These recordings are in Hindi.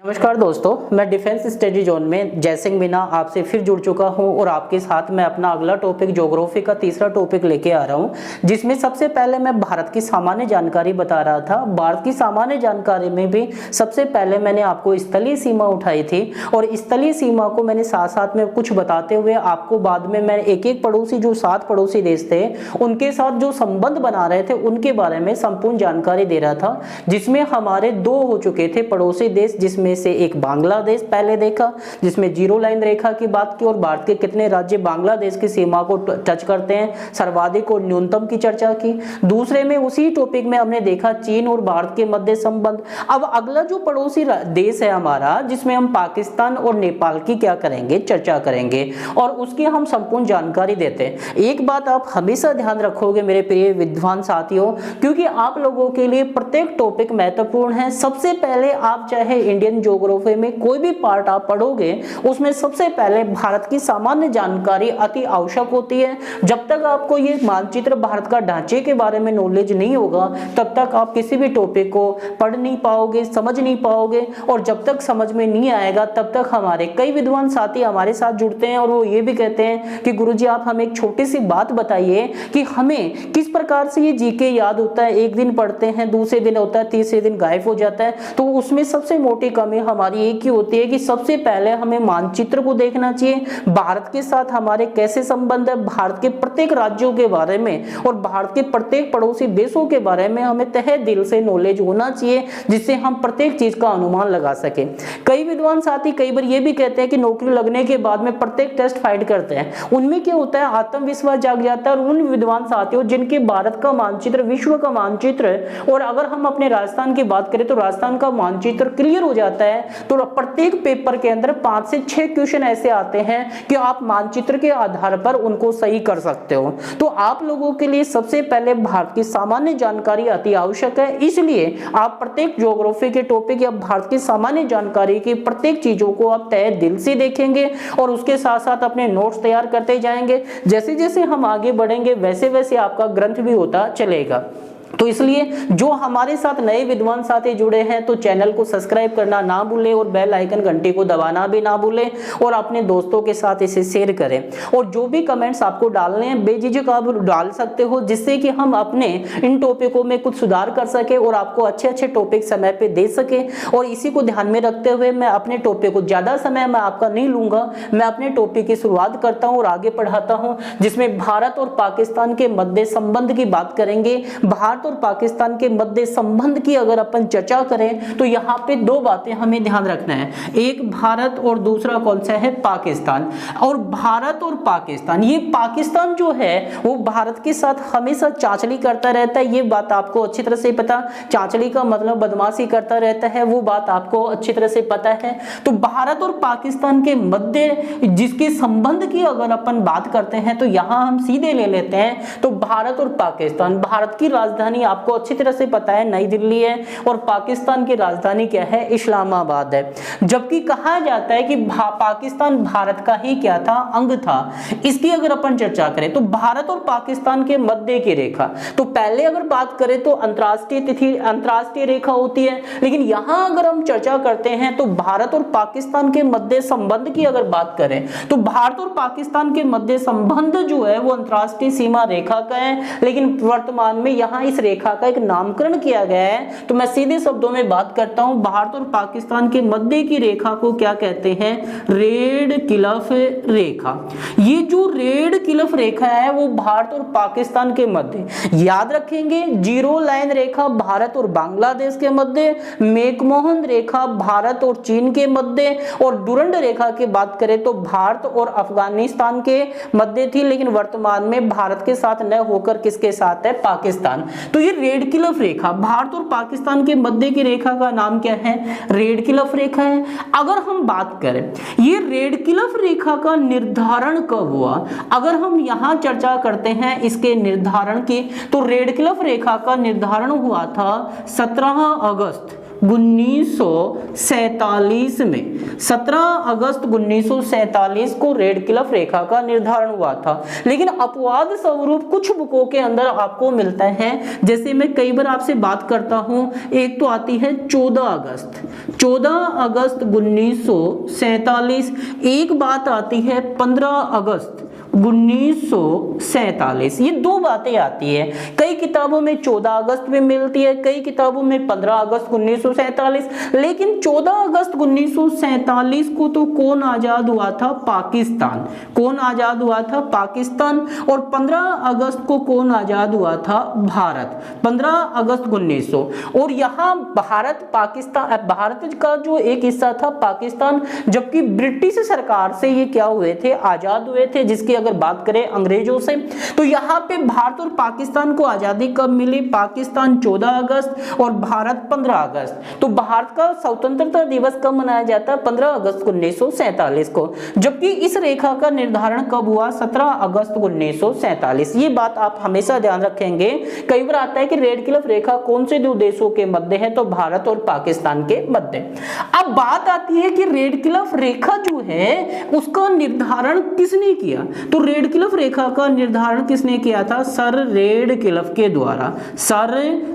नमस्कार दोस्तों, मैं डिफेंस स्टडी जोन में जयसिंह मीना आपसे फिर जुड़ चुका हूं और आपके साथ मैं अपना अगला टॉपिक ज्योग्राफी का तीसरा टॉपिक लेके आ रहा हूं, जिसमें सबसे पहले मैं भारत की सामान्य जानकारी बता रहा था। भारत की सामान्य जानकारी में भी सबसे पहले मैंने आपको स्थलीय सीमा उठाई थी और स्थलीय सीमा को मैंने साथ साथ में कुछ बताते हुए आपको बाद में मैं एक एक पड़ोसी जो 7 पड़ोसी देश थे उनके साथ जो संबंध बना रहे थे उनके बारे में संपूर्ण जानकारी दे रहा था, जिसमें हमारे 2 हो चुके थे पड़ोसी देश, जिसमें से एक बांग्लादेश पहले देखा जिसमें जीरो लाइन रेखा की बात की और भारत के कितने राज्य बांग्लादेश की सीमा को टच करते हैं, सर्वाधिक और न्यूनतम की चर्चा की। दूसरे में उसी टॉपिक में हमने देखा चीन और भारत के मध्य संबंध। अब अगला जो पड़ोसी देश है हमारा, जिसमें हम पाकिस्तान और नेपाल की क्या करेंगे, चर्चा करेंगे और उसकी हम संपूर्ण जानकारी देते हैं। एक बात आप हमेशा ध्यान रखोगे मेरे प्रिय विद्वान साथियों, क्योंकि आप लोगों के लिए प्रत्येक टॉपिक महत्वपूर्ण है। सबसे पहले आप चाहे इंडियन ज्योग्राफी में कोई भी पार्ट आप पढ़ोगे उसमें सबसे पहले भारत की सामान्य जानकारी अति आवश्यक होती है। जब तक आपको ये मानचित्र भारत का ढांचे के बारे में नॉलेज नहीं होगा तब तक आप किसी भी टॉपिक को पढ़ नहीं पाओगे, समझ नहीं पाओगे और जब तक समझ में नहीं आएगा तब तक हमारे कई विद्वान साथी हमारे साथ जुड़ते हैं और वो ये भी कहते हैं कि गुरुजी आप हमें एक छोटी सी बात बताइए कि हमें किस प्रकार से ये जीके याद होता है। एक दिन पढ़ते हैं, दूसरे दिन होता है, तीसरे दिन गायब हो जाता है। तो उसमें सबसे मोटी कमी हमारी एक ही होती है कि सबसे पहले हमें मानचित्र को देखना चाहिए, भारत के साथ हमारे कैसे संबंध है, भारत के प्रत्येक राज्यों के बारे में और भारत के प्रत्येक पड़ोसी देशों के बारे में हमें तहे दिल से नॉलेज होना चाहिए, जिससे हम प्रत्येक चीज का अनुमान लगा सके। कई विद्वान साथी कई बार ये भी कहते हैं कि नौकरी लगने के बाद में प्रत्येक टेस्ट फाइट करते हैं, उनमें क्या होता है आत्मविश्वास जाग जाता है और उन विद्वान साथियों जिनके भारत का मानचित्र, विश्व का मानचित्र और अगर हम अपने राजस्थान की बात करें तो राजस्थान का मानचित्र क्लियर हो जाता है, तो प्रत्येक पेपर के अंदर 5 से 6 क्वेश्चन ऐसे आते हैं कि आप मानचित्र के आधार पर उनको सही कर सकते हो। तो आप लोगों के लिए सबसे पहले भारत की सामान्य जानकारी अति आवश्यक है, इसलिए आप प्रत्येक ज्योग्राफी के टॉपिक या भारत की सामान्य जानकारी की प्रत्येक चीजों को आप तहे दिल से देखेंगे और उसके साथ साथ अपने नोट्स तैयार करते जाएंगे। जैसे जैसे हम आगे बढ़ेंगे वैसे वैसे आपका ग्रंथ भी होता चलेगा। तो इसलिए जो हमारे साथ नए विद्वान साथी जुड़े हैं तो चैनल को सब्सक्राइब करना ना भूलें और बेल आइकन घंटी को दबाना भी ना भूलें और अपने दोस्तों के साथ इसे शेयर करें। और जो भी कमेंट्स आपको डालने हैं बेझिझक आप डाल सकते हो, जिससे कि हम अपने इन टॉपिकों में कुछ सुधार कर सके और आपको अच्छे अच्छे टॉपिक समय पे दे सके। और इसी को ध्यान में रखते हुए मैं अपने टॉपिक को ज्यादा समय मैं आपका नहीं लूंगा, मैं अपने टॉपिक की शुरुआत करता हूँ और आगे बढ़ाता हूँ, जिसमें भारत और पाकिस्तान के मध्य संबंध की बात करेंगे। भारत और पाकिस्तान के मध्य संबंध की अगर अपन चर्चा करें तो यहाँ पे 2 बातें हमें ध्यान रखना है, एक भारत और दूसरा कौन सा है पाकिस्तान। और भारत और पाकिस्तान, ये पाकिस्तान जो है वो भारत के साथ हमेशा चांचली करता रहता है, ये बात आपको अच्छी तरह से पता। चांचली का मतलब बदमाशी करता रहता है, वो बात आपको अच्छी तरह से पता है। तो भारत और पाकिस्तान के मध्य जिसके संबंध की अगर अपन बात करते हैं तो यहाँ हम सीधे ले लेते हैं। तो भारत और पाकिस्तान, भारत की राजधानी आपको अच्छी तरह से पता है नई दिल्ली है और पाकिस्तान की राजधानी क्या है, इस्लामाबाद है। जबकि कहा जाता है कि पाकिस्तान भारत का ही क्या था, अंग था। इसकी अगर अपन चर्चा करें तो भारत और पाकिस्तान के मध्य की रेखा, तो पहले अगर बात करें तो अंतरराष्ट्रीय तिथि अंतरराष्ट्रीय रेखा होती है, लेकिन यहां अगर हम चर्चा करते हैं तो भारत और पाकिस्तान के मध्य संबंध की अगर बात करें तो भारत और पाकिस्तान के मध्य संबंध जो है वो अंतरराष्ट्रीय सीमा रेखा का है, लेकिन वर्तमान में यहां इस रेखा का एक नामकरण किया गया है। तो मैं सीधे शब्दों में बात करता हूं, भारत और पाकिस्तान के मध्य की रेखा को क्या कहते हैं, रेड क्लिफ रेखा। ये जो रेड क्लिफ रेखा है वो भारत और पाकिस्तान के मध्य, याद रखेंगे, जीरो लाइन रेखा भारत और बांग्लादेश के मध्य, मैकमोहन रेखा भारत और चीन के मध्य और डुरंड रेखा की बात करें तो भारत और अफगानिस्तान के मध्य थी, लेकिन वर्तमान में भारत के साथ न होकर किसके साथ है, पाकिस्तान। तो ये रेड क्लिफ रेखा भारत और पाकिस्तान के मध्य की रेखा का नाम क्या है, रेड क्लिफ रेखा है। अगर हम बात करें ये रेड क्लिफ रेखा का निर्धारण कब हुआ, अगर हम यहां चर्चा करते हैं इसके निर्धारण की, तो रेड क्लिफ रेखा का निर्धारण हुआ था 17 अगस्त 1947 में 17 अगस्त 1947 को रेडक्लिफ रेखा का निर्धारण हुआ था। लेकिन अपवाद स्वरूप कुछ बुकों के अंदर आपको मिलता है, जैसे मैं कई बार आपसे बात करता हूं, एक तो आती है 14 अगस्त 1947, एक बात आती है 15 अगस्त 1947। ये दो बातें आती है, कई किताबों में 14 अगस्त में मिलती है, कई किताबों में 15 अगस्त 1947। लेकिन 14 अगस्त 1947 को तो कौन आजाद हुआ था? पाकिस्तान। कौन आजाद हुआ था? पाकिस्तान। और 15 अगस्त को कौन आजाद हुआ था? भारत। 15 अगस्त 1900। और यहाँ भारत का जो एक हिस्सा था पाकिस्तान, जबकि ब्रिटिश सरकार से ये क्या हुए थे? आजाद हुए थे। जिसकी अगर बात करें अंग्रेजों से, तो यहाँ पे भारत और पाकिस्तान को आजादी कब मिली? पाकिस्तान 14 अगस्त और भारत 15 अगस्त। तो भारत का स्वतंत्रता दिवस कब मनाया जाता है? 15 अगस्त 1947 को। जबकि इस रेखा का निर्धारण कब हुआ? 17 अगस्त 1947। ये बात आप हमेशा ध्यान रखेंगे। कई बार आता है कि रेडक्लिफ रेखा कौन से दो देशों के मध्य है? तो भारत और पाकिस्तान के मध्य। अब बात आती है कि रेडक्लिफ रेखा जो है उसका निर्धारण किसने किया? तो रेडक्लिफ रेखा का निर्धारण किसने किया था? सर रेडक्लिफ के द्वारा। सर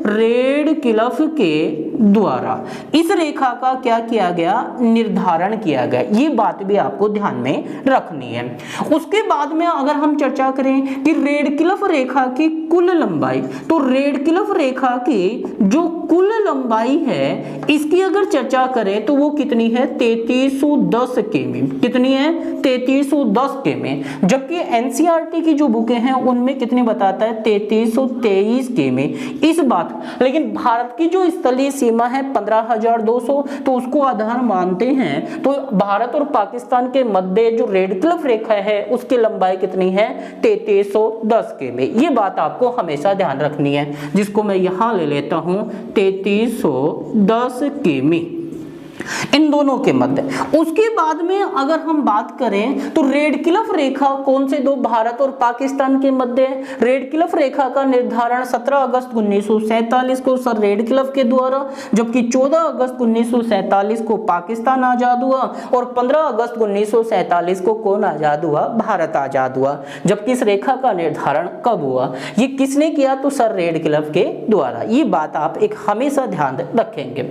रेडक्लिफ के द्वारा इस रेखा का क्या किया गया? निर्धारण किया गया। ये बात भी आपको ध्यान में रखनी है। उसके बाद में अगर हम चर्चा करें कि रेडक्लिफ रेखा की कुल लंबाई, तो रेडक्लिफ रेखा की जो कुल लंबाई है इसकी अगर चर्चा करें तो वो कितनी है? 3310 किमी। कितनी है? 3310 किमी। जबकि एनसीईआरटी की जो बुकें हैं उनमें कितनी बताता है? 3323 किमी। इस बात, लेकिन भारत की जो स्थलीय सीमा है 15,200, तो उसको आधार मानते हैं। तो भारत और पाकिस्तान के मध्य जो रेडक्लिफ रेखा है उसकी लंबाई कितनी है? 3310 किमी। ये बात आपको हमेशा ध्यान रखनी है, जिसको मैं यहां ले लेता हूं 3310 किमी इन दोनों के मध्य। उसके बाद में अगर हम बात करें तो रेडक्लिफ रेखा कौन से दो? भारत और पाकिस्तान के मध्य। रेडक्लिफ रेखा का निर्धारण 17 अगस्त 1947 को सर रेडक्लिफ के द्वारा, जबकि 14 अगस्त 1947 को पाकिस्तान आजाद हुआ और 15 अगस्त 1947 को कौन आजाद हुआ? भारत आजाद हुआ। जबकि इस रेखा का निर्धारण कब हुआ? ये किसने किया? तो सर रेडक्लिफ के द्वारा। ये बात आप एक हमेशा ध्यान रखेंगे।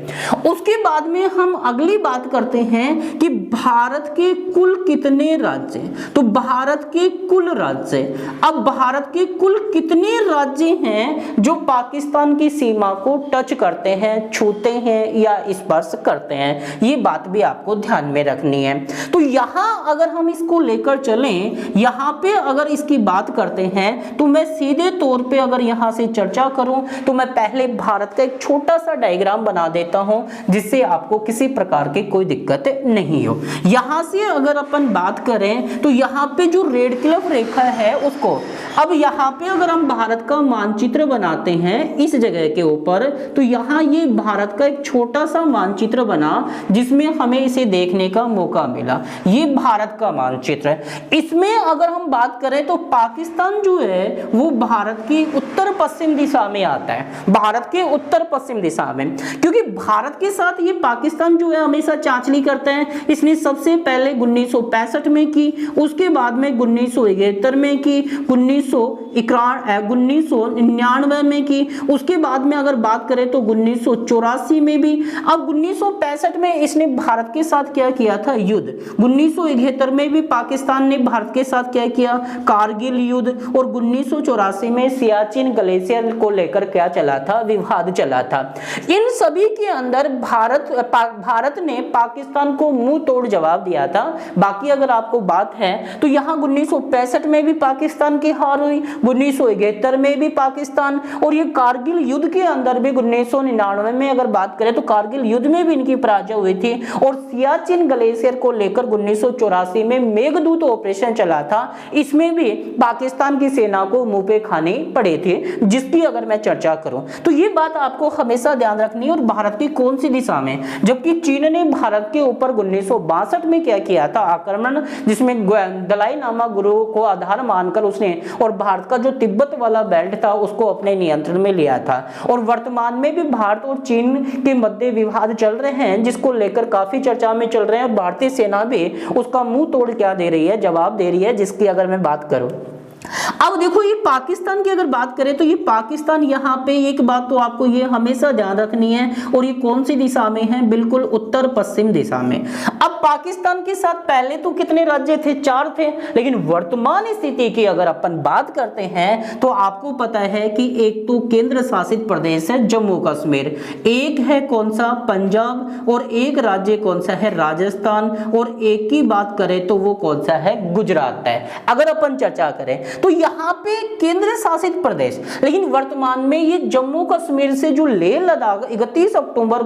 उसके बाद में हम अगली बात करते हैं कि भारत के कुल कितने राज्य? तो भारत के कुल राज्य, अब भारत के कुल कितने राज्य हैं जो पाकिस्तान की सीमा को टच करते हैं, छूते हैं या स्पर्श करते हैं? ये बात भी आपको ध्यान में रखनी है। तो यहां अगर हम इसको लेकर चलें, यहां पे अगर इसकी बात करते हैं तो मैं सीधे तौर पे अगर यहां से चर्चा करूं तो मैं पहले भारत का एक छोटा सा डायग्राम बना देता हूं, जिससे आपको किसी प्रकार की कोई दिक्कत नहीं हो। यहां से अगर अपन बात करें तो यहां पे जो रेडक्लिफ रेखा है उसको, अब यहां पे अगर हम भारत का मानचित्र बनाते हैं इस जगह के ऊपर, तो यहां ये भारत का एक छोटा सा मानचित्र बना जिसमें हमें इसे देखने का मौका मिला। ये भारत का मानचित्र है। इसमें अगर हम बात करें तो पाकिस्तान जो है वो भारत की उत्तर पश्चिम दिशा में आता है। भारत के उत्तर पश्चिम दिशा में, क्योंकि भारत के साथ ये पाकिस्तान जो है हमेशा चांचली करते हैं। इसने सबसे पहले 1965 में की, उसके बाद में 1971 में की, 1999 में की, उसके बाद में अगर बात करें तो 1984 में भी। अब 1965 में इसने भारत के साथ क्या किया था? युद्ध। 1971 में भी पाकिस्तान ने भारत के साथ क्या किया? कारगिल युद्ध। और 1984 में सियाचिन ग्लेशियर को लेकर क्या चला था? विवाद चला था। इन सभी के अंदर भारत ने पाकिस्तान को मुंह तोड़ जवाब दिया था। बाकी अगर आपको बात है तो यहां 1965 में भी पाकिस्तान की हार हुई, 1971 में भी पाकिस्तान, और ये कारगिल युद्ध के अंदर भी 1999 में अगर बात करें तो कारगिल युद्ध में भी इनकी पराजय हुई थी। और सियाचिन ग्लेशियर को लेकर 1984 में मेघदूत ऑपरेशन चला था, इसमें भी पाकिस्तान की सेना को मुंह पे खाने पड़े थे, जिसकी अगर मैं चर्चा करूं तो ये बात आपको हमेशा ध्यान रखनी है। और भारत की कौन सी दिशा में? जबकि चीन ने भारत के ऊपर 1962 में क्या किया था? आक्रमण, जिसमें दलाई लामा गुरु को आधार मानकर उसने और भारत का जो तिब्बत वाला बेल्ट था उसको अपने नियंत्रण में लिया था। और वर्तमान में भी भारत और चीन के मध्य विवाद चल रहे हैं, जिसको लेकर काफी चर्चा में चल रहे हैं। भारतीय सेना भी उसका मुंह तोड़ क्या दे रही है, जवाब दे रही है, जिसकी अगर मैं बात करूं। अब देखो ये पाकिस्तान की अगर बात करें तो ये पाकिस्तान, यहाँ पे एक बात तो आपको ये हमेशा ध्यान रखनी है, और ये कौन सी दिशा में है, बिल्कुल उत्तर पश्चिम दिशा में। अब पाकिस्तान के साथ पहले तो कितने राज्य थे, 4 थे, लेकिन वर्तमान स्थिति की अगर अपन बात करते हैं तो आपको पता है कि एक तो केंद्र शासित प्रदेश है जम्मू कश्मीर, एक है कौन सा, पंजाब, और एक राज्य कौन सा है, राजस्थान, और एक की बात करें तो वो कौन सा है, गुजरात है। अगर अपन चर्चा करें तो यहाँ पे केंद्र शासित प्रदेश, लेकिन वर्तमान में ये जम्मू कश्मीर से जो लेह लद्दाख 31 अक्टूबर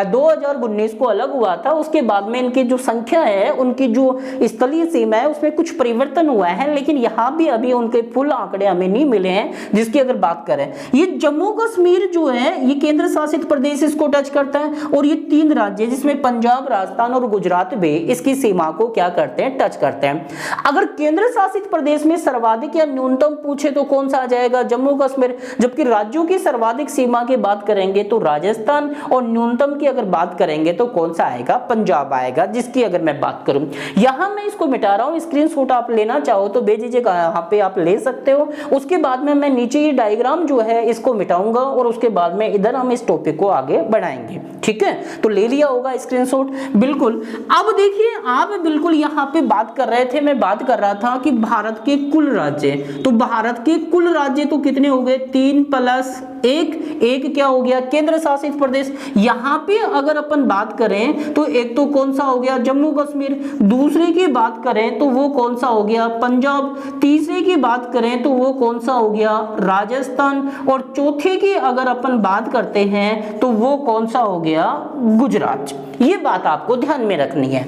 2019 को अलग हुआ था, उसके बाद में इनकी जो संख्या है, उनकी जो स्थलीय सीमा है उसमें कुछ परिवर्तन हुआ है, लेकिन यहाँ भी अभी उनके फुल आंकड़े हमें नहीं मिले हैं। जिसकी अगर बात करें, ये जम्मू कश्मीर जो है ये केंद्र शासित प्रदेश इसको टच करता है, और ये 3 राज्य जिसमें पंजाब, राजस्थान और गुजरात भी इसकी सीमा को क्या करते हैं, टच करते हैं। अगर केंद्र शासित प्रदेश में सर्वाधिक या न्यूनतम पूछे तो कौन सा आ जाएगा, जम्मू कश्मीर, जबकि राज्यों की सर्वाधिक सीमा की बात करेंगे तो राजस्थान, और न्यूनतम की अगर बात करेंगे तो कौन सा आएगा, पंजाब आएगा। जिसकी अगर मैं बात करूं, यहां मैं इसको मिटा रहा हूं, स्क्रीनशॉट आप लेना चाहो तो बेझिझक यहां पे आप ले सकते हो। उसके बाद में मैं नीचे ये डायग्राम जो है इसको मिटाऊंगा, और उसके बाद में इधर हम इस टॉपिक को आगे बढ़ाएंगे। ठीक है, तो ले लिया होगा स्क्रीनशॉट, बिल्कुल। अब देखिए आप बिल्कुल यहाँ पे बात कर रहे थे, मैं बात कर रहा था कि भारत के कुल राज्य, तो भारत के कुल राज्य तो कितने हो गए, 3 + 1 क्या हो गया, केंद्र शासित प्रदेश। यहाँ पे अगर अपन बात करें तो एक तो कौन सा हो गया, जम्मू कश्मीर, दूसरे की बात करें तो वो कौन सा हो गया, पंजाब, तीसरे की बात करें तो वो कौन सा हो गया, राजस्थान, और चौथे की अगर अपन बात करते हैं तो वो कौन सा हो गया, गुजरात। ये बात आपको ध्यान में रखनी है।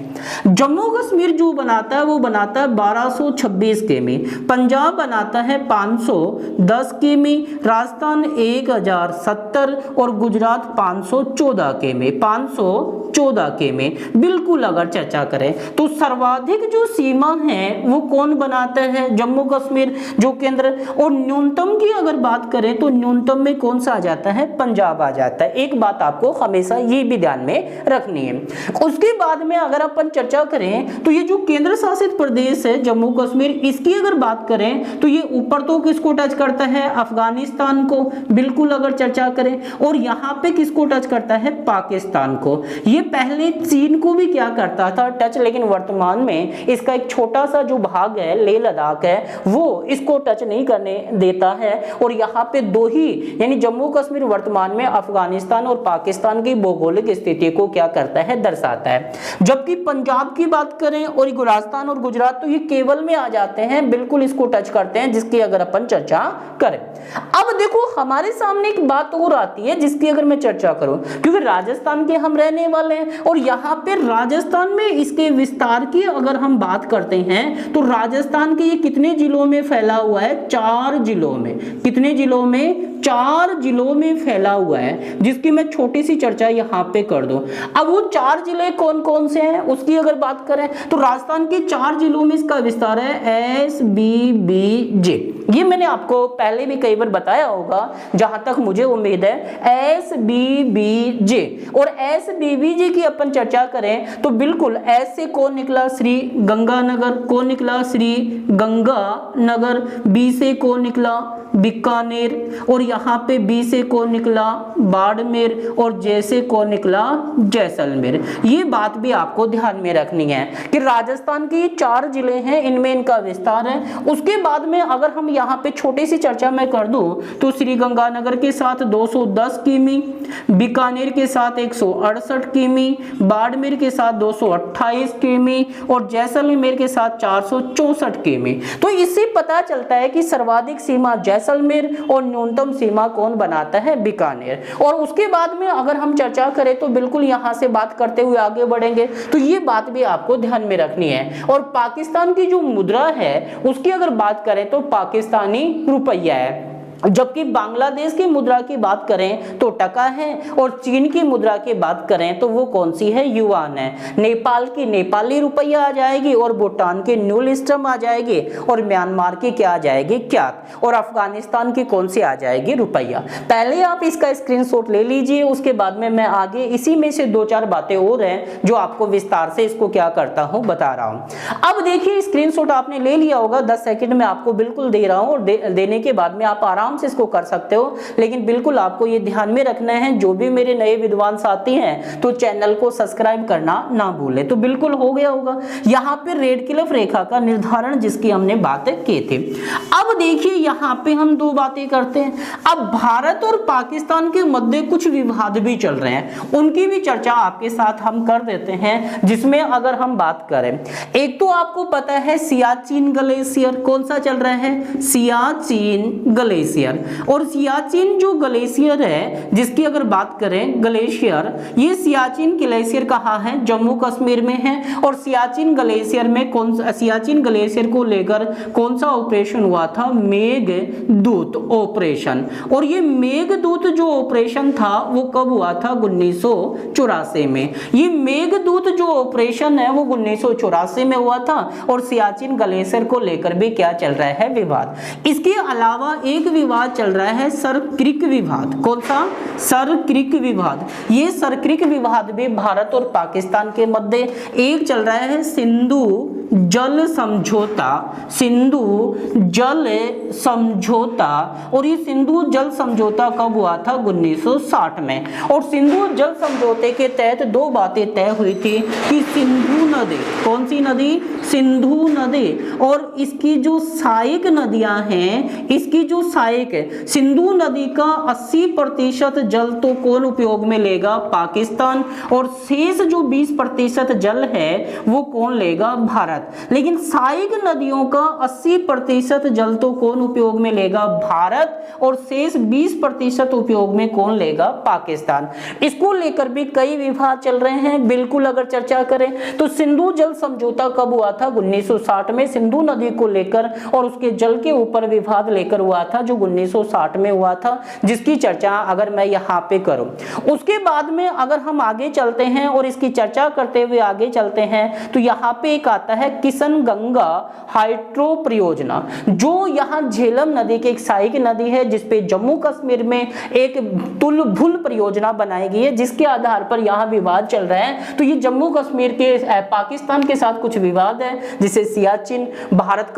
जम्मू कश्मीर जो बनाता है वो बनाता है 1226 किमी, पंजाब बनाता है 510 किमी, राजस्थान 1070 और गुजरात 514 किमी, 514 किमी। बिल्कुल अगर चर्चा करें तो सर्वाधिक जो सीमा है वो कौन बनाता है, जम्मू कश्मीर जो केंद्र, और न्यूनतम की अगर बात करें तो न्यूनतम में कौन सा आ जाता है, पंजाब आ जाता है। एक बात आपको हमेशा ये भी ध्यान में रखनी है। उसके बाद में अगर अपन चर्चा करें तो ये जो केंद्र शासित प्रदेश है जम्मू कश्मीर, इसकी अगर बात करें तो ये ऊपर तो किसको टच करता है, अफगानिस्तान को, बिल्कुल अगर चर्चा करें, और यहाँ पे किसको टच करता है, पाकिस्तान को। ये पहले चीन को भी क्या करता था, टच, लेकिन वर्तमान में इसका एक छोटा सा जो भाग है, लेह लद्दाख है, वो इसको टच नहीं करने देता है, और यहाँ पे 2 ही, यानी जम्मू कश्मीर वर्तमान में अफगानिस्तान और पाकिस्तान की भौगोलिक स्थिति को क्या करता है, दर्शाता है। जबकि पंजाब की बात करें और राजस्थान और गुजरात तो ये केवल में आ जाते हैं, बिल्कुल इसको टच करते हैं, जिसकी अगर अपन चर्चा करें। अब देखो हमारे सामने एक बात और आती है जिसकी अगर मैं चर्चा करूं, क्योंकि राजस्थान के हम रहने वाले हैं, और यहाँ पे राजस्थान में इसके विस्तार की अगर हम बात करते हैं तो राजस्थान के ये कितने जिलों में फैला हुआ है, 4 जिलों में। कितने जिलों में, 4 जिलों में फैला हुआ है, जिसकी मैं छोटी सी चर्चा यहाँ पे कर दूं। अब वो 4 जिले कौन कौन से हैं उसकी अगर बात करें तो राजस्थान के 4 जिलों में इसका विस्तार है SBBJ। ये मैंने आपको पहले भी कई बार बताया होगा, जहां तक मुझे उम्मीद है, SBBJ। और SBBJ की अपन चर्चा करें तो बिल्कुल S से कौन निकला, श्री गंगानगर, कौन निकला, श्री गंगानगर, B से कौन निकला, बीकानेर, और यहाँ पे B से कौन निकला, बाड़मेर, और J से कौन निकला, जैसलमेर। ये बात भी आपको ध्यान में रखनी है कि राजस्थान के 4 जिले हैं, इनमें इनका विस्तार है। उसके बाद में अगर हम यहाँ पे छोटी सी चर्चा मैं कर दूं तो श्री गंगानगर के साथ 210 किमी, बीकानेर के साथ 168 किमी, बाड़मेर के साथ 228 किमी, और जैसलमेर के साथ 464 किमी। तो इससे पता चलता है कि सर्वाधिक सीमा जैसलमेर और न्यूनतम सीमा कौन बनाता है, बीकानेर। और उसके बाद में अगर हम चर्चा करें तो बिल्कुल यहाँ से बात करते हुए आगे बढ़ेंगे तो ये बात भी आपको ध्यान में रखनी है। और पाकिस्तान की जो मुद्रा है उसकी अगर बात करें तो पाकिस्तानी रुपया है। जबकि बांग्लादेश की मुद्रा की बात करें तो टका है, और चीन की मुद्रा की बात करें तो वो कौन सी है, युआन है। नेपाल की नेपाली रुपया आ जाएगी, और भूटान की न्यूल स्टम आ जाएगी, और म्यांमार की क्या आ जाएगी, क्यात, और अफगानिस्तान की कौन सी आ जाएगी, रुपया। पहले आप इसका स्क्रीनशॉट ले लीजिए, उसके बाद में मैं आगे इसी में से 2-4 बातें और हैं जो आपको विस्तार से इसको क्या करता हूं, बता रहा हूं। अब देखिए स्क्रीनशॉट आपने ले लिया होगा, 10 सेकंड में आपको बिल्कुल दे रहा हूं, और देने के बाद में आप आराम से इसको कर सकते हो, लेकिन बिल्कुल आपको ये ध्यान में रखना है, जो भी मेरे नए विद्वान साथी हैं तो चैनल को सब्सक्राइब करना ना भूले। तो बिल्कुल हो गया होगा। यहाँ पे रेडक्लिफ रेखा का निर्धारण जिसकी हमने बातें की थी। अब देखिए यहाँ पे हम 2 बातें करते हैं। अब भारत और पाकिस्तान के मध्य कुछ विवाद भी चल रहे हैं, उनकी भी चर्चा आपके साथ हम कर देते हैं। जिसमें अगर हम बात करें, एक तो आपको पता है सियाचिन ग्लेशियर कौन सा चल रहा है, सियाचिन ग्लेशियर। और सियाचिन जो ग्लेशियर है, जिसकी अगर बात करें ग्लेशियर, ये सियाचिन ग्लेशियर कहाँ है, जम्मू कश्मीर में है। और सियाचिन ग्लेशियर में सियाचिन ग्लेशियर को लेकर कौन सा ऑपरेशन हुआ था, मेघदूत ऑपरेशन। और ये मेघदूत जो ऑपरेशन था वो कब हुआ था, 1984 में। ये मेघदूत जो ऑपरेशन है वो 1984 में हुआ था। और सियाचिन ग्लेशियर को लेकर भी क्या चल रहा है, विवाद। इसके अलावा एक विवाद चल रहा है सरक्रिक विवाद। कौन सा, सरक्रिक विवाद। ये सरक्रिक विवाद भी भारत और पाकिस्तान के मध्य एक चल रहा है, सिंधु जल समझौता, सिंधु जल समझौता। और ये सिंधु जल समझौता कब हुआ था, 1960 में। और सिंधु जल समझौते के तहत 2 बातें तय हुई थी कि सिंधु नदी, कौन सी नदी, सिंधु नदी, और इसकी जो सहायक नदियां हैं, इसकी जो सहायक है, सिंधु नदी का 80% जल तो कौन उपयोग में लेगा, पाकिस्तान। और शेष जो 20% जल है वो कौन लेगा, भारत। लेकिन सहायक नदियों का 80% जल तो कौन उपयोग में लेगा, भारत। और शेष 20% उपयोग में कौन लेगा, पाकिस्तान। इसको लेकर भी कई विवाद चल रहे हैं। बिल्कुल अगर चर्चा करें तो सिंधु जल समझौता कब हुआ था, 1960 में, सिंधु नदी को लेकर और उसके जल के ऊपर विवाद लेकर हुआ था, जो 1960 में हुआ था, जिसकी चर्चा अगर मैं यहाँ पे करूं। उसके बाद में अगर हम आगे चलते हैं और इसकी चर्चा करते हुए आगे चलते हैं तो यहाँ पे एक आता है किशन गंगा हाइड्रो परियोजना, जो यहाँ झेलम नदी की एक सहायक नदी है, जिसपे जम्मू कश्मीर में एक तुलभुल परियोजना बनाई गई है, जिसके आधार पर यहाँ विवाद चल रहा है। तो ये जम्मू कश्मीर के पाकिस्तान के साथ कुछ विवाद है, जिसे सियाचिन, भारत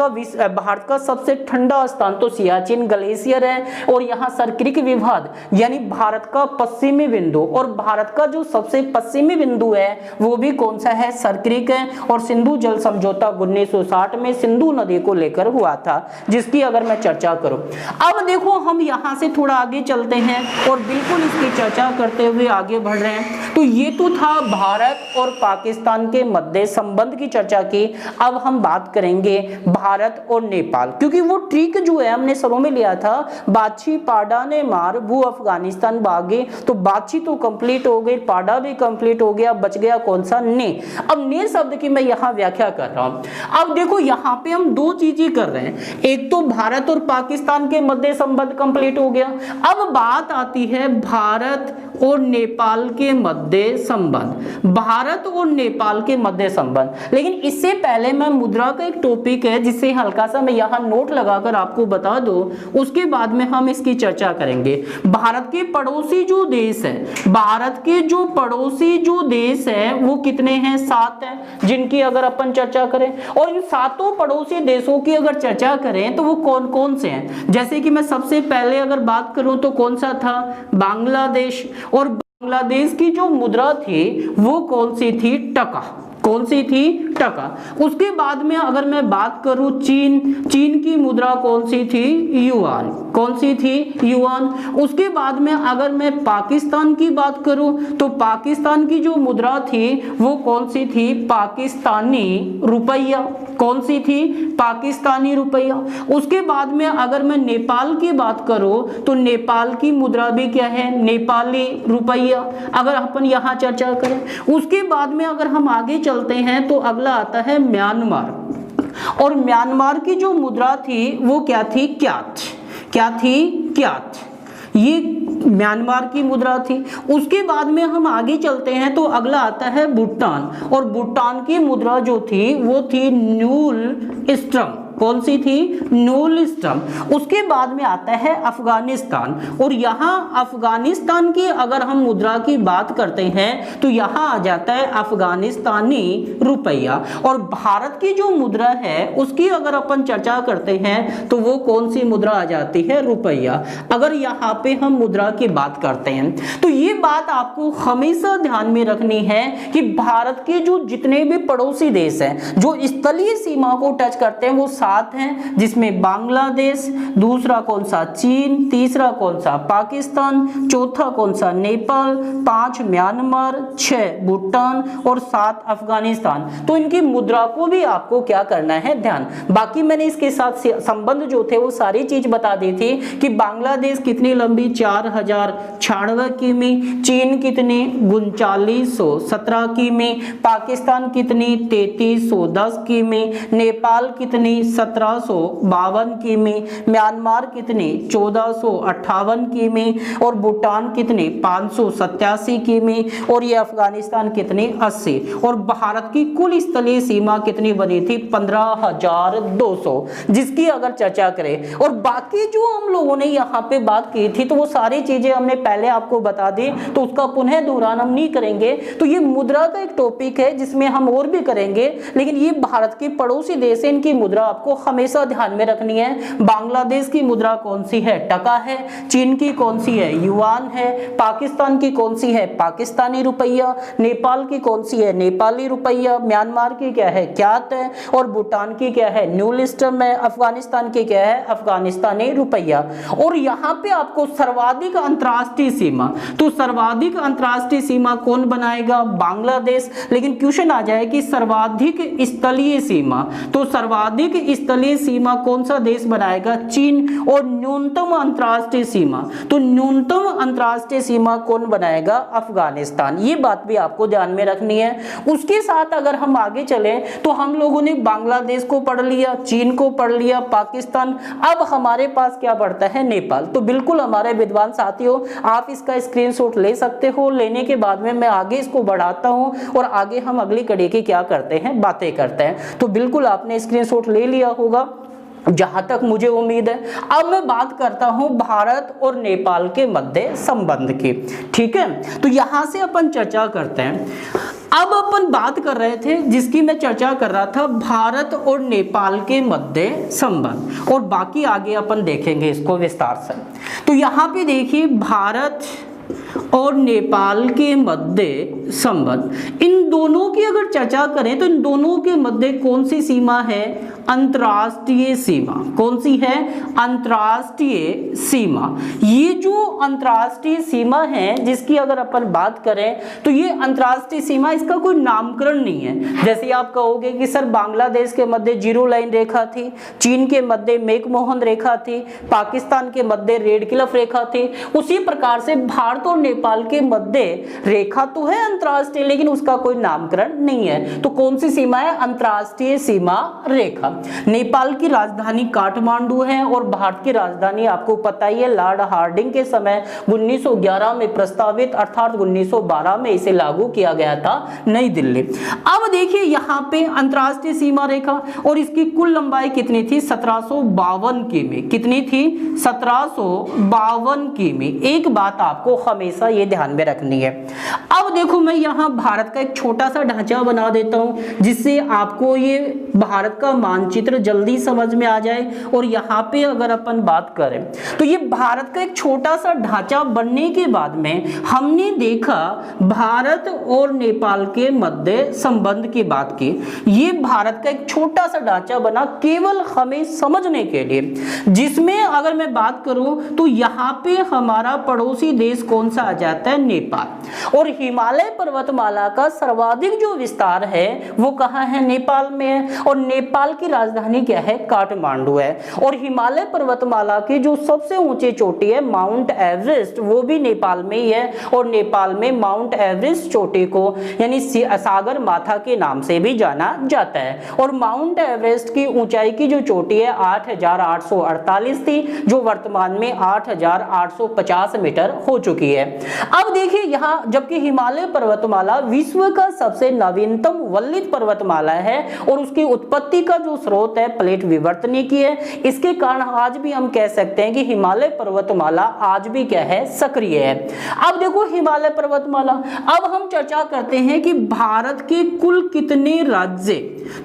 का सबसे ठंडा स्थान तो सियाचिन ग्लेशियर है। और यहाँ सरक्रिक विवाद यानी भारत का पश्चिमी बिंदु, और भारत का जो सबसे पश्चिमी बिंदु है वो भी कौन सा है, सरक्रिक है। और सिंधु जल समझौता 1960 में सिंधु नदी को लेकर हुआ था, जिसकी अगर मैं चर्चा करूं। अब देखो हम यहां से थोड़ा आगे चलते हैं और बिल्कुल इसकी चर्चा करते हुए आगे बढ़ रहे हैं। तो ये तो था भारत और पाकिस्तान के मध्य संबंध की चर्चा की। अब हम बात करेंगे भारत और नेपाल, क्योंकि वो ट्रिक जो है हमने शुरू में लिया था, बाछी पाडा ने मार भू अफगानिस्तान बागे। तो बाछी तो कंप्लीट हो गई, पाडा भी कंप्लीट हो गया, बच गया कौन सा, ने। अब ने शब्द की मैं यहाँ व्याख्या कर रहा हूं। अब देखो यहाँ पे हम 2 चीजें कर रहे हैं, एक तो भारत और पाकिस्तान के मध्य संबंध कंप्लीट हो गया। अब बात आती है भारत और नेपाल के मध्य संबंध, भारत और नेपाल के मध्य संबंध। लेकिन इससे पहले मैं मुद्रा का एक टॉपिक है जिसे हल्का सा मैं यहाँ नोट लगाकर आपको बता दूं, उसके बाद में हम इसकी चर्चा करेंगे। भारत के पड़ोसी जो देश है, भारत के जो पड़ोसी जो देश है वो कितने हैं, 7 हैं, जिनकी अगर अपन चर्चा करें। और इन 7 पड़ोसी देशों की अगर चर्चा करें तो वो कौन कौन से हैं, जैसे कि मैं सबसे पहले अगर बात करूं तो कौन सा था, बांग्लादेश। और बांग्लादेश की जो मुद्रा थी वो कौन सी थी, टका। कौन सी थी, टका। उसके बाद में अगर मैं बात करूं चीन, चीन की मुद्रा कौन सी थी, युआन। कौन सी थी, युआन। उसके बाद में अगर मैं पाकिस्तान की बात करूं तो पाकिस्तान की जो मुद्रा थी वो कौन सी थी, पाकिस्तानी रुपया। कौन सी थी, पाकिस्तानी रुपया। उसके बाद में अगर मैं नेपाल की बात करूं तो नेपाल की मुद्रा भी क्या है, नेपाली रुपया, अगर अपन यहां चर्चा करें। उसके बाद में अगर हम आगे चलते हैं तो अगला आता है म्यांमार। और म्यांमार की जो मुद्रा थी वो क्या थी, क्यात। क्या थी, क्यात, ये म्यांमार की मुद्रा थी। उसके बाद में हम आगे चलते हैं तो अगला आता है भूटान, और भूटान की मुद्रा जो थी वो थी न्यूल स्ट्रम। कौन सी थी? न्यूल स्ट्रम। उसके बाद में आता है अफगानिस्तान, और यहाँ अफगानिस्तान की अगर हम मुद्रा की बात करते हैं तो यहाँ आ जाता है अफगानिस्तानी रुपया। और भारत की जो मुद्रा है उसकी अगर अपन चर्चा करते हैं तो वो कौन सी मुद्रा आ जाती है? रुपया। अगर यहाँ पे हम मुद्रा की बात करते हैं तो ये बात आपको हमेशा ध्यान में रखनी है कि भारत के जो जितने भी पड़ोसी देश हैं जो स्थलीय सीमा को टच करते हैं वो 7 हैं, जिसमें बांग्लादेश, दूसरा कौन सा? चीन, तीसरा कौन सा? पाकिस्तान, चौथा कौन सा? नेपाल, 5 म्यांमार, 6 भूटान और 7 अफगानिस्तान। तो इनकी मुद्रा को भी आपको क्या करना है? ध्यान। बाकी मैंने इसके साथ संबंध जो थे वो सारी चीज बता दी थी कि बांग्लादेश कितनी लंबी? 4096 किमी, चीन कितनी? 3917 किमी, पाकिस्तान कितनी? 3310 किमी, नेपाल कितनी? 1752 किमी, म्यांमार कितनी? 1458 किमी, और भूटान कितनी? 587 किमी, और ये अफगानिस्तान कितनी? 80। और भारत की कुल स्थलीय सीमा कितनी बनी थी? 15,200, जिसकी अगर चर्चा करें। और बाकी जो हम लोगों ने यहाँ पे बात की थी तो वो सारी चीजें हमने पहले आपको बता दी, तो उसका पुनः दोहरान हम नहीं करेंगे। तो ये मुद्रा का एक टॉपिक है जिसमें हम और भी करेंगे, लेकिन ये भारत के पड़ोसी देश है, इनकी मुद्रा आपको हमेशा ध्यान में रखनी है। बांग्लादेश की मुद्रा कौन सी है? टका है। चीन की कौन सी है? युआन है। पाकिस्तान की कौन सी है? पाकिस्तानी रुपया। नेपाल की कौन सी है? नेपाली रुपया। म्यांमार की क्या है? क्यात है। और भूटान की क्या है? न्यूल स्ट्रम है। अफगानिस्तान की क्या है? अफगानिस्तानी रुपया। और यहाँ पे आपको सर्वाधिक अंतरराष्ट्रीय सीमा, तो सर्वाधिक अंतरराष्ट्रीय सीमा कौन बनाएगा? बांग्लादेश। लेकिन क्वेश्चन आ जाए कि सर्वाधिक स्थलीय सीमा, तो सर्वाधिक स्थलीय सीमा कौन सा देश बनाएगा? चीन। और न्यूनतम अंतरराष्ट्रीय सीमा, तो न्यूनतम अंतरराष्ट्रीय सीमा कौन बनाएगा? अफगानिस्तान। ये बात भी आपको ध्यान में रखनी है। उसके साथ अगर हम आगे चलें तो हम लोगों ने बांग्लादेश को पढ़ लिया, चीन को पढ़ लिया, पाकिस्तान। अब हमारे पास क्या पड़ता है? नेपाल। तो बिल्कुल हमारे विद्वान साथियों, आप इसका स्क्रीनशॉट ले सकते हो। लेने के बाद में मैं आगे इसको बढ़ाता हूं और आगे हम अगली कड़ी की क्या करते हैं? बातें करते हैं। तो बिल्कुल आपने स्क्रीनशॉट ले लिया होगा जहां तक मुझे उम्मीद है। अब मैं बात करता हूं भारत और नेपाल के मध्य संबंध की। ठीक है, तो यहां से अपन चर्चा करते हैं। अब अपन बात कर रहे थे, जिसकी मैं चर्चा कर रहा था, भारत और नेपाल के मध्य संबंध, और बाकी आगे अपन देखेंगे इसको विस्तार से। तो यहाँ पे देखिए, भारत और नेपाल के मध्य संबंध, इन दोनों की अगर चर्चा करें तो इन दोनों के मध्य कौन सी सीमा है? अंतरराष्ट्रीय सीमा। कौन सी है? अंतरराष्ट्रीय सीमा। ये जो अंतरराष्ट्रीय सीमा है जिसकी अगर अपन बात करें तो ये अंतरराष्ट्रीय सीमा, इसका कोई नामकरण नहीं है। जैसे आप कहोगे कि सर बांग्लादेश के मध्य जीरो लाइन रेखा थी, चीन के मध्य मैकमोहन रेखा थी, पाकिस्तान के मध्य रेड क्लिफ रेखा थी, उसी प्रकार से भारत और नेपाल के मध्य रेखा तो है अंतरराष्ट्रीय, लेकिन उसका कोई नामकरण नहीं है। तो कौन सी सीमा है? अंतरराष्ट्रीय सीमा रेखा। नेपाल की राजधानी काठमांडू है और भारत की राजधानी आपको पता ही है, लॉर्ड हार्डिंग के समय 1911 में प्रस्तावित, अर्थात 1912 में इसे लागू किया गया था, नई दिल्ली। अब देखिए यहाँ पे अंतरराष्ट्रीय सीमा रेखा, और इसकी कुल लंबाई कितनी थी? 1752 किमी। कितनी थी? 1752 किमी। एक बात आपको हमेशा ये ध्यान में रखनी है। अब देखो, मैं यहाँ भारत का एक छोटा सा ढांचा बना देता हूं जिससे आपको ये भारत का मानचित्र जल्दी समझ में आ जाए। और यहाँ पे अगर अपन बात करें तो ये भारत का एक छोटा सा ढांचा बनने के बाद में हमने देखा भारत और नेपाल के मध्य संबंध की बात की। ये भारत का एक छोटा सा ढांचा बना केवल हमें समझने के लिए, जिसमें अगर मैं बात करूं तो यहाँ पे हमारा पड़ोसी देश कौन सा आ जाता है? नेपाल। और हिमालय पर्वतमाला का सर्वाधिक जो विस्तार है वो कहाँ है? नेपाल में है। और नेपाल की राजधानी क्या है? काठमांडू है। और हिमालय पर्वतमाला की जो सबसे ऊंची चोटी है माउंट एवरेस्ट, वो भी नेपाल में ही है। और नेपाल में माउंट एवरेस्ट चोटी को यानी सागर माथा के के नाम से भी जाना जाता है। और माउंट एवरेस्ट की ऊंचाई की जो चोटी है 8,848 थी, जो वर्तमान में 8,850 मीटर हो चुकी है। अब देखिए यहाँ, जबकि हिमालय पर्वतमाला विश्व का सबसे नवीनतम वल्लित पर्वतमाला है और उसकी उत्पत्ति का जो स्रोत है प्लेट विवर्तनिकी की है, इसके कारण आज भी हम कह सकते हैं कि हिमालय पर्वतमाला आज भी क्या है, सक्रिय है। अब देखो हिमालय पर्वतमाला, अब हम चर्चा करते हैं कि भारत के कुल कितने राज्य,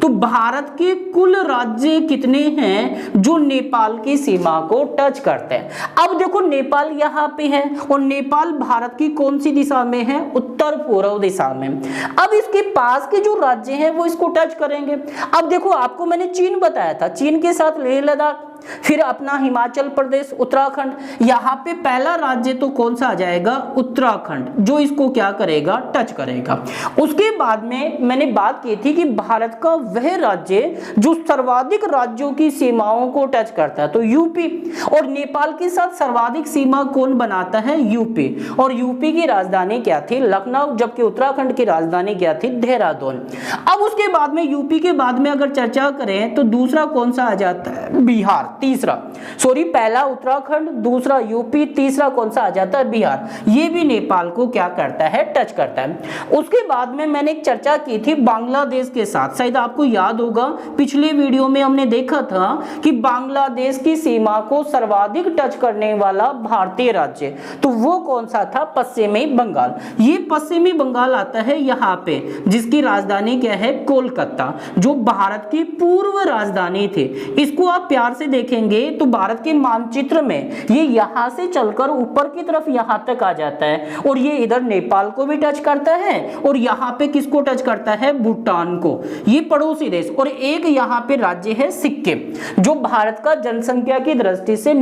तो भारत के कुल राज्य कितने हैं जो नेपाल की सीमा को टच करते हैं। अब देखो नेपाल यहाँ पे है और नेपाल भारत की कौन सी दिशा में है, उत्तर पूर्व दिशा में। अब इसके पास के जो राज्य हैं वो इसको टच करेंगे। अब देखो आपको मैंने चीन बताया था, चीन के साथ लेह लद्दाख, फिर अपना हिमाचल प्रदेश, उत्तराखंड, यहाँ पे पहला राज्य तो कौन सा आ जाएगा, उत्तराखंड, जो इसको क्या करेगा, टच करेगा। उसके बाद में मैंने बात की थी कि भारत का वह राज्य जो सर्वाधिक राज्यों की सीमाओं को टच करता है, तो यूपी, और नेपाल के साथ सर्वाधिक सीमा कौन बनाता है, यूपी, और यूपी की राजधानी क्या थी, लखनऊ, जबकि उत्तराखंड की राजधानी क्या थी, देहरादून। अब उसके बाद में यूपी के बाद में अगर चर्चा करें तो दूसरा कौन सा आ जाता है, बिहार, तीसरा, सॉरी पहला उत्तराखंड, दूसरा यूपी, तीसरा कौन सा आ जाता है, बिहार। ये भी नेपाल को क्या करता है, टच करता है। उसके बाद में मैंने एक चर्चा की थी बांग्लादेश के साथ, शायद आपको याद होगा पिछले वीडियो में हमने देखा था कि बांग्लादेश की सीमा को सर्वाधिक टच करने वाला भारतीय राज्य, तो वो कौन सा था, पश्चिमी बंगाल। ये पश्चिमी बंगाल आता है यहाँ पे, जिसकी राजधानी क्या है, कोलकाता, जो भारत की पूर्व राजधानी थी। इसको आप प्यार से देखेंगे तो भारत के मानचित्र में ये यहां से चलकर ऊपर की तरफ यहां तक आ जाता है और ये इधर नेपाल को भी टच करता है और यहां पे किसको टच करता है, भूटान को, ये पड़ोसी देश। और एक यहां पे राज्य है सिक्किम, जो भारत का जनसंख्या की दृष्टि से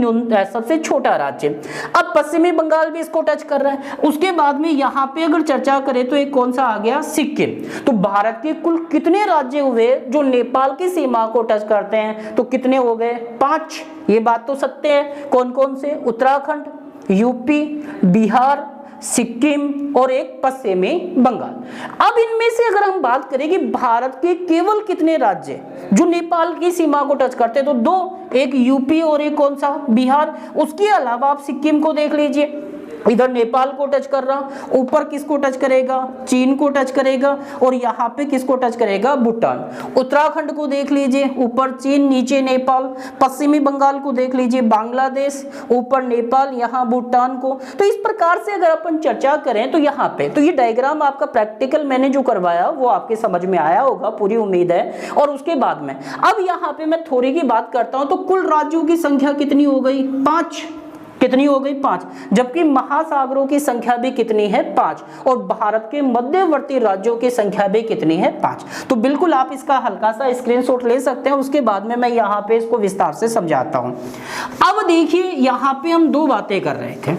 सबसे छोटा राज्य। अब पश्चिमी बंगाल भी इसको टच कर रहा है। उसके बाद में यहां पे अगर चर्चा करें तो एक कौन सा आ गया, सिक्किम। तो भारत के कुल कितने राज्य हुए जो नेपाल की सीमा को टच करते हैं, तो कितने हो गए, 5। ये बात तो सत्य है। कौन कौन से, उत्तराखंड, यूपी, बिहार, सिक्किम और एक पश्चिमी बंगाल। अब इनमें से अगर हम बात करें कि भारत के केवल कितने राज्य जो नेपाल की सीमा को टच करते हैं, तो 2, एक यूपी और एक कौन सा, बिहार। उसके अलावा आप सिक्किम को देख लीजिए, इधर नेपाल को टच कर रहा, ऊपर किसको टच करेगा, चीन को टच करेगा, और यहाँ पे किसको टच करेगा, भूटान। उत्तराखंड को देख लीजिए, ऊपर चीन, नीचे नेपाल। पश्चिमी बंगाल को देख लीजिए, बांग्लादेश, ऊपर नेपाल, यहाँ भूटान को। तो इस प्रकार से अगर अपन चर्चा करें तो यहाँ पे, तो ये डायग्राम आपका प्रैक्टिकल मैंने जो करवाया वो आपके समझ में आया होगा, पूरी उम्मीद है। और उसके बाद में अब यहाँ पे मैं थोड़ी की बात करता हूँ, तो कुल राज्यों की संख्या कितनी हो गई, 5। कितनी हो गई, 5। जबकि महासागरों की संख्या भी कितनी है, 5। और भारत के मध्यवर्ती राज्यों की संख्या भी कितनी है, 5। तो बिल्कुल आप इसका हल्का सा स्क्रीनशॉट ले सकते हैं। उसके बाद में मैं यहाँ पे इसको विस्तार से समझाता हूँ। अब देखिए यहाँ पे हम 2 बातें कर रहे थे।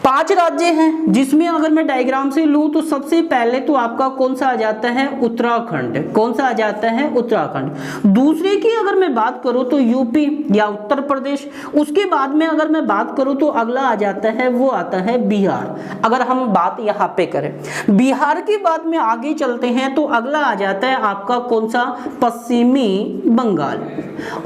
5 राज्य हैं, जिसमें अगर मैं डायग्राम से लूं तो सबसे पहले तो आपका कौन सा आ जाता है, उत्तराखंड। कौन सा आ जाता है, उत्तराखंड। दूसरे की अगर मैं बात करूं तो यूपी या उत्तर प्रदेश। उसके बाद में अगर मैं बात करूं तो अगला आ जाता है, वो आता है बिहार। अगर हम बात यहाँ पे करें बिहार की बात में आगे चलते हैं तो अगला आ जाता है आपका कौन सा, पश्चिमी बंगाल।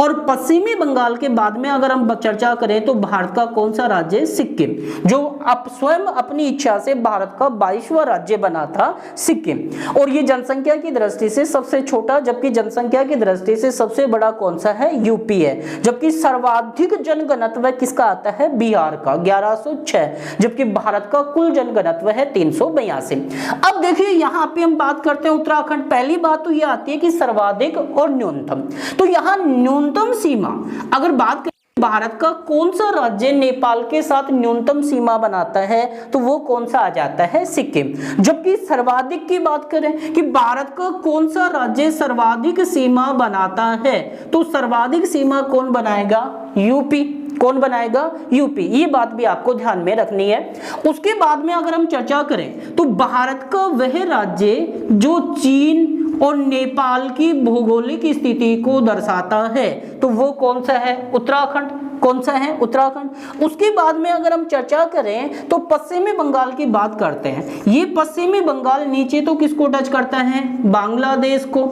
और पश्चिमी बंगाल के बाद में अगर हम चर्चा करें तो भारत का कौन सा राज्य, सिक्किम, जो अब स्वयं अपनी इच्छा से भारत का 22वां राज्य बना था, सिक्किम। और ये जनसंख्या की दृष्टि से सबसे छोटा, जबकि जनसंख्या की दृष्टि से सबसे बड़ा कौन सा है, यूपी है। जबकि सर्वाधिक जनघनत्व किसका आता है, बिहार का, 1106, जबकि भारत का कुल जनघनत्व है 382। अब देखिए यहाँ पे हम बात करते हैं उत्तराखंड। पहली बात तो ये आती है कि सर्वाधिक और न्यूनतम। तो यहाँ न्यूनतम सीमा अगर बात करें, भारत का कौन सा राज्य नेपाल के साथ न्यूनतम सीमा बनाता है, तो वो कौन सा आ जाता है, सिक्किम। जबकि सर्वाधिक की बात करें कि भारत का कौन सा राज्य सर्वाधिक सीमा बनाता है, तो सर्वाधिक सीमा कौन बनाएगा, यूपी। कौन बनाएगा, यूपी। ये बात भी आपको ध्यान में रखनी है। उसके बाद में अगर हम चर्चा करें तो भारत का वह राज्य जो चीन और नेपाल की भौगोलिक स्थिति को दर्शाता है, तो वो कौन सा है, उत्तराखंड। कौन सा है? उत्तराखंड। उसके बाद में अगर हम चर्चा करें तो पश्चिमी बंगाल की बात करते हैं। ये पश्चिमी बंगाल नीचे तो किसको टच करता है? बांग्लादेश को।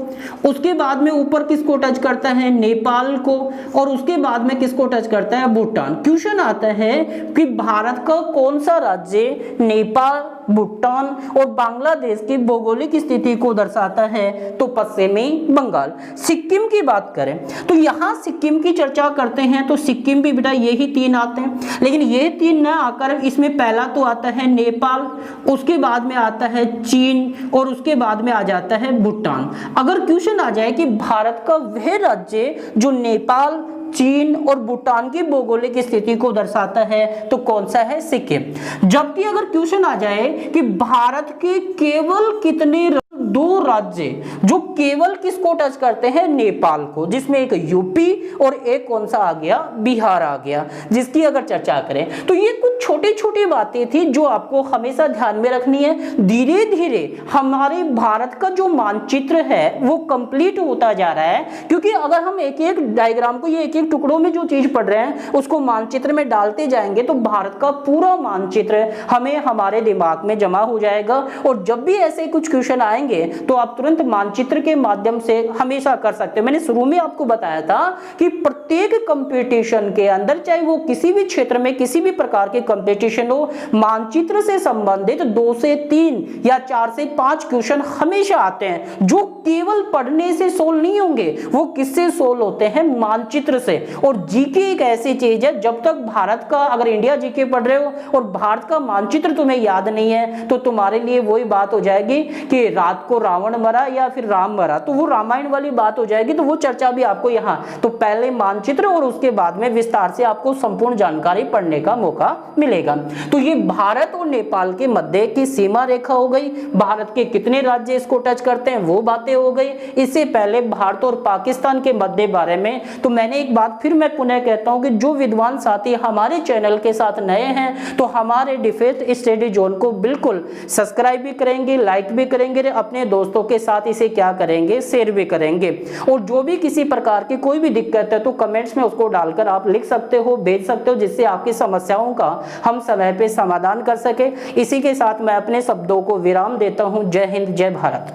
उसके बाद में ऊपर किसको टच करता है? नेपाल को। और उसके बाद में किसको टच करता है? भूटान। क्वेश्चन आता है कि भारत का कौन सा राज्य नेपाल, भूटान और बांग्लादेश की भौगोलिक स्थिति को दर्शाता है? तो पश्चिमी बंगाल। सिक्किम की बात करें तो यहां सिक्किम की चर्चा करते हैं तो सिक्किम भी बेटा यही 3 आते हैं, लेकिन ये 3 न आकर इसमें पहला तो आता है नेपाल, उसके बाद में आता है चीन और उसके बाद में आ जाता है भूटान। अगर क्वेश्चन आ जाए कि भारत का वह राज्य जो नेपाल, चीन और भूटान की भौगोलिक स्थिति को दर्शाता है तो कौन सा है? सिक्किम। जबकि अगर क्वेश्चन आ जाए कि भारत के केवल कितने 2 राज्य जो केवल किसको टच करते हैं? नेपाल को, जिसमें एक यूपी और एक कौन सा आ गया? बिहार आ गया, जिसकी अगर चर्चा करें तो ये कुछ छोटी छोटी बातें थी जो आपको हमेशा ध्यान में रखनी है। धीरे धीरे हमारे भारत का जो मानचित्र है वो कंप्लीट होता जा रहा है, क्योंकि अगर हम एक एक डायग्राम को, ये एक एक टुकड़ों में जो चीज पढ़ रहे हैं उसको मानचित्र में डालते जाएंगे तो भारत का पूरा मानचित्र हमें हमारे दिमाग में जमा हो जाएगा। और जब भी ऐसे कुछ क्वेश्चन आएंगे तो आप तुरंत मानचित्र के माध्यम से हमेशा कर सकते हो। मैंने शुरू में आपको बताया था कि प्रत्येक कंपटीशन के अंदर, चाहे वो किसी भी क्षेत्र में किसी भी प्रकार के कंपटीशन हो, मानचित्र से संबंधित 2 से 3 या 4 से 5 क्वेश्चन हमेशा आते हैं, जो केवल पढ़ने से सोल्व नहीं होंगे, वो किससे सोल्व होते हैं? मानचित्र से। और जीके एक ऐसी चीज है, जब तक भारत का, अगर इंडिया जीके पढ़ रहे हो और भारत का मानचित्र तुम्हें याद नहीं है तो तुम्हारे लिए वही बात हो जाएगी कि रात को रावण मरा या फिर राम मरा, तो वो रामायण वाली बात हो जाएगी। तो वो चर्चा भी आपको यहाँ, तो पहले मानचित्र और उसके बाद में विस्तार से आपको संपूर्ण जानकारी पढ़ने का मौका मिलेगा। तो ये भारत और नेपाल के मध्य की सीमा रेखा हो गई, भारत के कितने राज्य इसको टच करते हैं वो बातें हो गई। इससे पहले भारत और पाकिस्तान के मध्य बारे में तो मैंने एक बात फिर मैं पुनः कहता हूं कि जो विद्वान साथी हमारे चैनल के साथ नए हैं तो हमारे डिफेंस स्टडी जोन को बिल्कुल सब्सक्राइब भी करेंगे, लाइक भी करेंगे, अपने दोस्तों के साथ इसे क्या करेंगे? शेयर भी करेंगे। और जो भी किसी प्रकार की कोई भी दिक्कत है तो कमेंट्स में उसको डालकर आप लिख सकते हो, भेज सकते हो, जिससे आपकी समस्याओं का हम समय पे समाधान कर सके। इसी के साथ मैं अपने शब्दों को विराम देता हूं। जय हिंद, जय भारत।